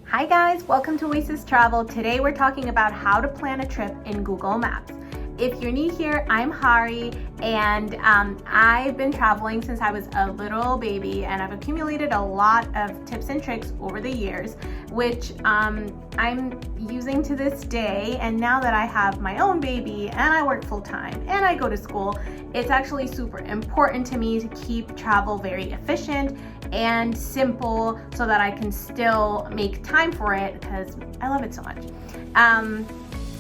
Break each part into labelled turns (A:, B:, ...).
A: Hi guys, welcome to OOOasis Travel. Today we're talking about how to plan a trip in Google Maps. If you're new here, I'm Hari, and I've been traveling since I was a little baby, and I've accumulated a lot of tips and tricks over the years, which I'm using to this day. And now that I have my own baby and I work full-time and I go to school, it's actually super important to me to keep travel very efficient and simple so that I can still make time for it because I love it so much.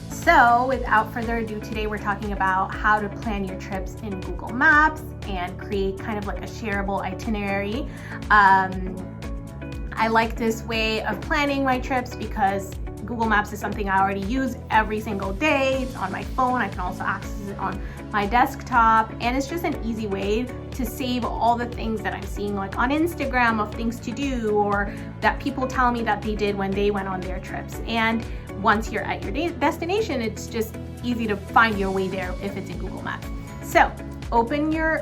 A: So without further ado, today we're talking about how to plan your trips in Google Maps and create kind of like a shareable itinerary. I like this way of planning my trips because Google Maps is something I already use every single day. It's on my phone. I can also access it on my desktop, and it's just an easy way to save all the things that I'm seeing like on Instagram of things to do or that people tell me that they did when they went on their trips. And once you're at your destination, it's just easy to find your way there if it's in Google Maps. So open your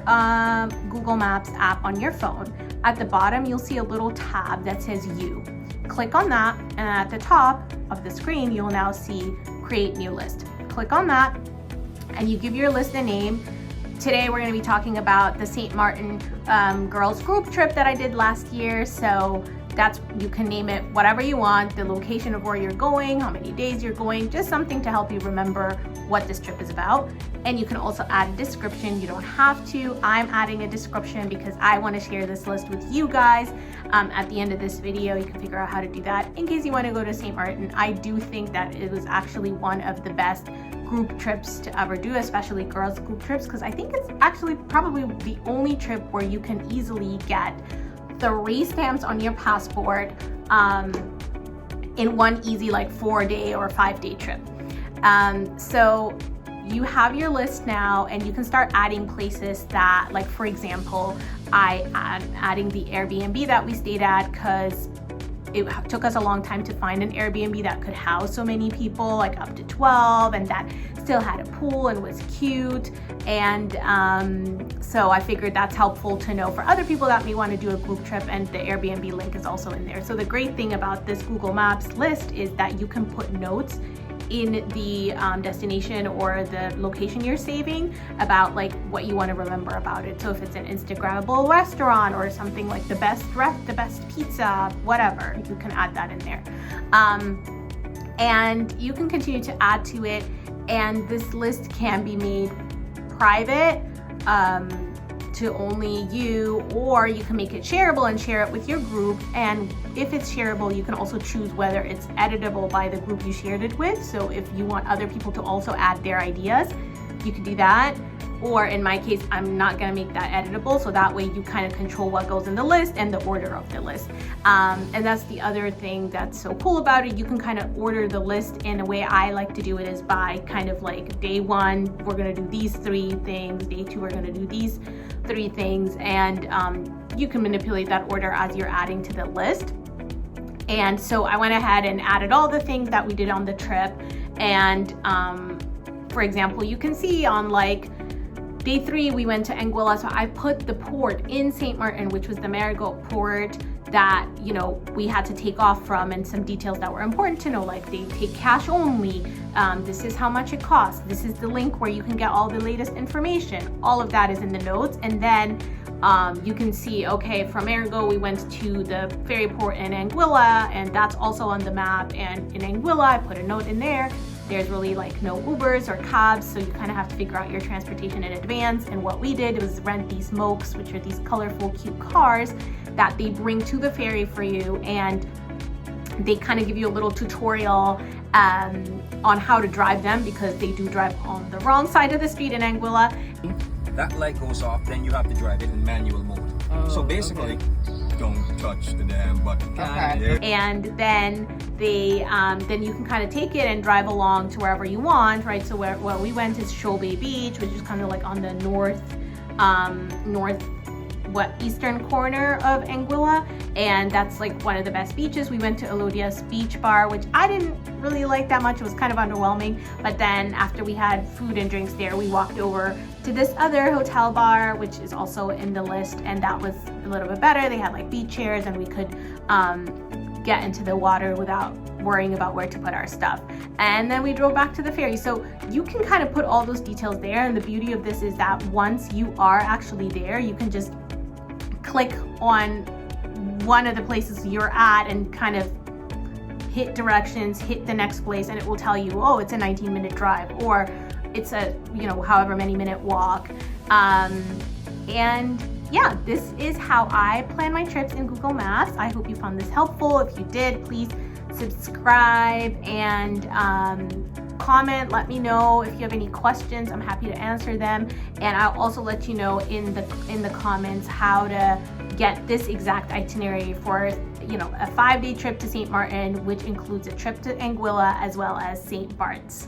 A: Google Maps app on your phone. At the bottom, you'll see a little tab that says You. Click on that, and at the top of the screen, you'll now see Create New List. Click on that, and you give your list a name. Today, we're going to be talking about the St. Maarten girls group trip that I did last year. So you can name it whatever you want, the location of where you're going, how many days you're going, just something to help you remember what this trip is about. And you can also add a description. You don't have to. I'm adding a description because I want to share this list with you guys. At the end of this video, you can figure out how to do that in case you want to go to St. Maarten. I do think that it was actually one of the best group trips to ever do, especially girls group trips, because I think it's actually probably the only trip where you can easily get 3 stamps on your passport in one easy like 4-day or 5-day trip. So you have your list now, and you can start adding places that, like for example, adding the Airbnb that we stayed at because it took us a long time to find an Airbnb that could house so many people, like up to 12, and that still had a pool and was cute. And so I figured that's helpful to know for other people that may want to do a group trip, and the Airbnb link is also in there. So the great thing about this Google Maps list is that you can put notes in the destination or the location you're saving about like what you want to remember about it. So if it's an Instagrammable restaurant or something like the best pizza, whatever, you can add that in there. And you can continue to add to it, and this list can be made private to only you, or you can make it shareable and share it with your group. And if it's shareable, you can also choose whether it's editable by the group you shared it with. So if you want other people to also add their ideas, you can do that. Or in my case, I'm not gonna make that editable, so that way you kind of control what goes in the list and the order of the list. And that's the other thing that's so cool about it. You can kind of order the list in a way I like to do it is by kind of like day 1, we're gonna do these 3 things, day 2, we're gonna do these 3 things, and you can manipulate that order as you're adding to the list. And so I went ahead and added all the things that we did on the trip. And for example, you can see on like day 3, we went to Anguilla, so I put the port in St. Maarten, which was the Marigold port that, you know, we had to take off from, and some details that were important to know, like they take cash only, this is how much it costs, this is the link where you can get all the latest information. All of that is in the notes. And then you can see, okay, from Marigold we went to the ferry port in Anguilla, and that's also on the map. And in Anguilla, I put a note in there. There's really like no Ubers or cabs, so you kind of have to figure out your transportation in advance. And what we did was rent these Mokes, which are these colorful, cute cars that they bring to the ferry for you, and they kind of give you a little tutorial on how to drive them, because they do drive on the wrong side of the street in Anguilla.
B: That light goes off, then you have to drive it in manual mode. So basically, don't touch the damn button.
A: Okay. And then then you can kind of take it and drive along to wherever you want, right? So where we went is Shoal Bay Beach, which is kind of like on the eastern corner of Anguilla, and that's like one of the best beaches. We went to Elodia's beach bar, which I didn't really like that much. It was kind of underwhelming, but then after we had food and drinks there, we walked over to this other hotel bar, which is also in the list, and that was a little bit better. They had like beach chairs, and we could get into the water without worrying about where to put our stuff. And then we drove back to the ferry. So you can kind of put all those details there. And the beauty of this is that once you are actually there, you can just click on one of the places you're at and kind of hit directions, hit the next place, and it will tell you, oh, it's a 19-minute drive, or it's a, you know, however many minute walk. And yeah, this is how I plan my trips in Google Maps. I hope you found this helpful. If you did, please subscribe and comment. Let me know if you have any questions. I'm happy to answer them. And I'll also let you know in the comments how to get this exact itinerary for, you know, a 5-day trip to St. Maarten, which includes a trip to Anguilla as well as St. Barts.